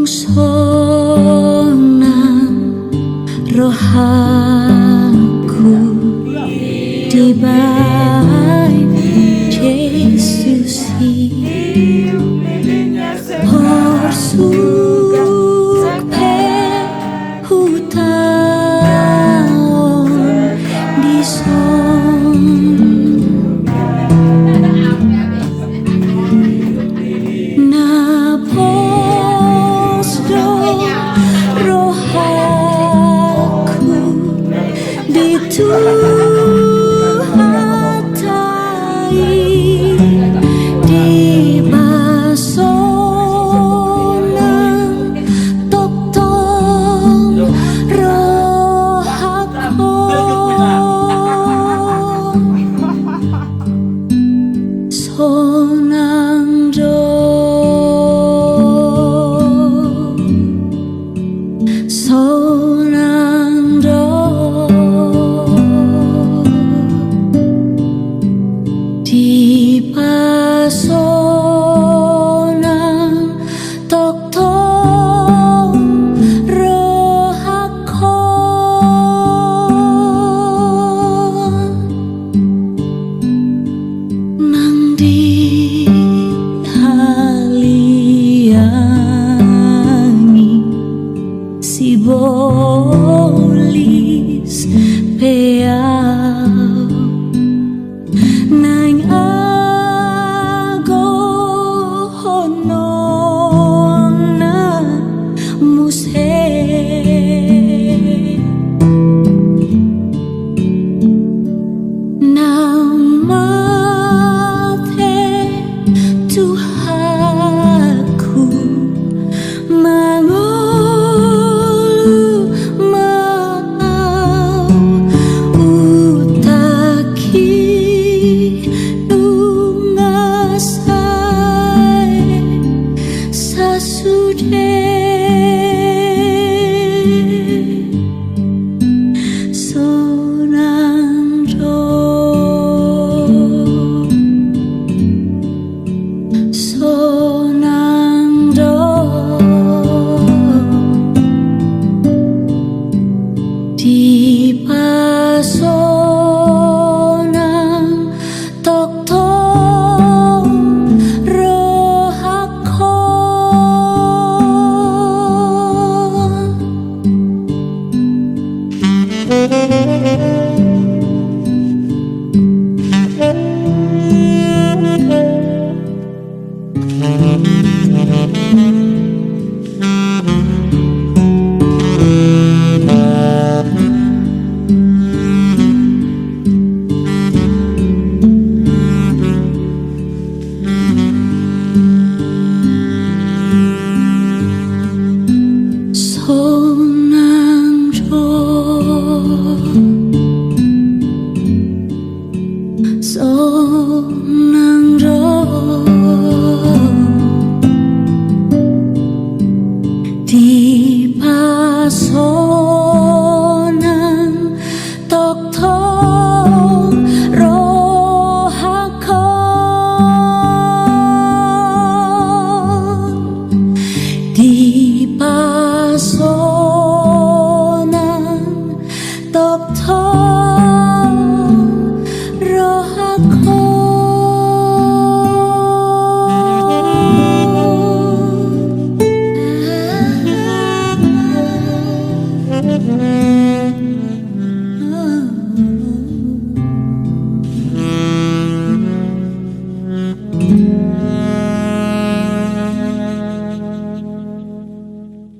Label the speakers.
Speaker 1: sonang rohaku dibai Yesus porsuk pe hutaon di son napos do rohaku dituhatai di basonang toktom rohakon sonang do sonang do di pasonang toktom rohakon nang di haliangi sibolis peau nang agohonong na muse namate Tuhanku mangolu mau utaki lungasai sasude sonang do sonang do di pasonang toktom rohakon sonang do sonang do di pasonang